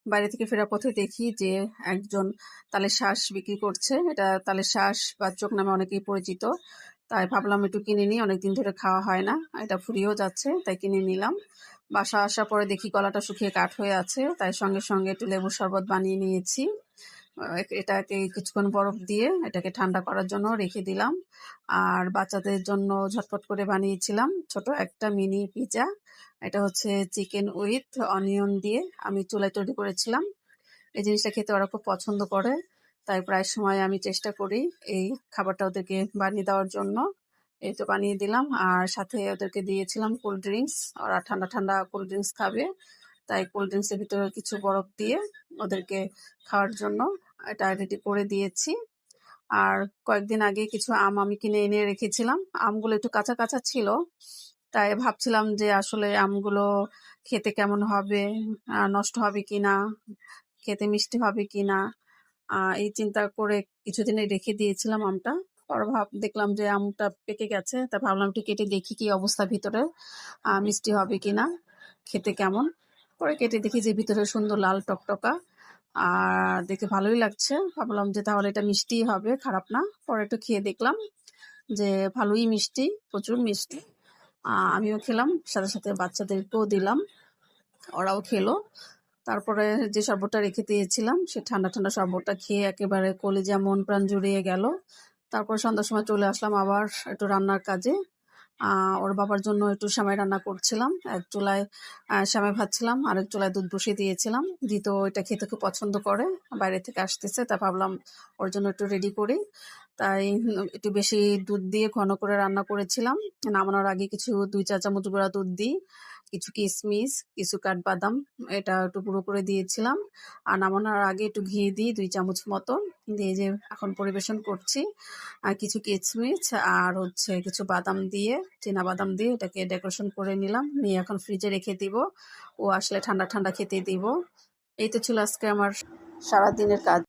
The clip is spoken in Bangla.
বাইরে থেকে ফেরার পথে দেখি যে একজন তালের শাঁস বিক্রি করছে। এটা তালের শাঁস বা চোখ নামে অনেকেই পরিচিত। তাই ভাবলাম একটু কিনে নিই, অনেকদিন ধরে খাওয়া হয় না, এটা ফুরিয়েও যাচ্ছে, তাই কিনে নিলাম। বাসা আসার পরে দেখি গলাটা শুকিয়ে কাঠ হয়ে আছে, তাই সঙ্গে সঙ্গে একটু লেবুর শরবত বানিয়ে নিয়েছি। এটাকে কিছুক্ষণ বরফ দিয়ে এটাকে ঠান্ডা করার জন্য রেখে দিলাম। আর বাচ্চাদের জন্য ঝটপট করে বানিয়েছিলাম ছোট একটা মিনি পিৎজা। এটা হচ্ছে চিকেন উইথ অনিয়ন দিয়ে আমি চুলায় তৈরি করেছিলাম। এই জিনিসটা খেতে ওরা খুব পছন্দ করে, তাই প্রায় সময় আমি চেষ্টা করি এই খাবারটা ওদেরকে বানিয়ে দেওয়ার জন্য। এই তো বানিয়ে দিলাম, আর সাথে ওদেরকে দিয়েছিলাম কোল্ড ড্রিঙ্কস। ওরা ঠান্ডা ঠান্ডা কোল্ড ড্রিঙ্কস খাবে, তাই কোল্ড ড্রিঙ্কসের ভিতরে কিছু বরফ দিয়ে ওদেরকে খাওয়ার জন্য এটা রেডি করে দিয়েছি। আর কয়েকদিন আগে কিছু আম আমি কিনে এনে রেখেছিলাম, আমগুলো একটু কাঁচা কাঁচা ছিল, তাই ভাবছিলাম যে আসলে আমগুলো খেতে কেমন হবে, নষ্ট হবে কিনা, খেতে মিষ্টি হবে কিনা। এই চিন্তা করে কিছুদিন রেখে দিয়েছিলাম আমটা। পরে দেখলাম যে আমটা পেকে গেছে, তা ভাবলাম একটু কেটে দেখি কি অবস্থা ভিতরে, মিষ্টি হবে কিনা, খেতে কেমন। পরে কেটে দেখি যে ভিতরে সুন্দর লাল টকটকা, আর দেখে ভালোই লাগছে। ভাবলাম যে তাহলে এটা মিষ্টিই হবে, খারাপ না। পরে একটু খেয়ে দেখলাম যে ভালোই মিষ্টি, প্রচুর মিষ্টি। আমিও খেলাম, সাথে সাথে বাচ্চাদেরকেও দিলাম, ওরাও খেলো। তারপরে যে শরবতটা রেখে দিয়েছিলাম সে ঠান্ডা ঠান্ডা শরবতটা খেয়ে একেবারে কলিজা মন প্রাণ জুড়িয়ে গেল। তারপর সন্ধ্যার সময় চলে আসলাম আবার একটু রান্নার কাজে। ওর বাবার জন্য একটু সেমাই রান্না করছিলাম। এক চুলায় সেমাই ভাজছিলাম, আরেক চুলায় দুধ বসিয়ে দিয়েছিলাম। জিতো এটা খেতে খুব পছন্দ করে, বাইরে থেকে আসতেছে, তা ভাবলাম ওর জন্য একটু রেডি করি। তাই একটু বেশি দুধ দিয়ে ঘন করে রান্না করেছিলাম। নামানোর আগে কিছু 2 চা চামচ গুঁড়া দুধ দিই, কিছু কিশমিশ, কিছু কাঠবাদাম এটা একটু গুঁড়ো করে দিয়েছিলাম। আর নামানোর আগে একটু ঘি দিই 2 চামচ মতো, দিয়ে যে এখন পরিবেশন করছি। আর কিছু কিশমিশ আর হচ্ছে কিছু বাদাম দিয়ে, বাদাম দিয়ে এটাকে ডেকোরেশন করে নিলাম, নিয়ে এখন ফ্রিজে রেখে দিব। ও আসলে ঠান্ডা ঠান্ডা খেতে দিব। এই তো ছিল আজকে আমার সারাদিনের কাজ।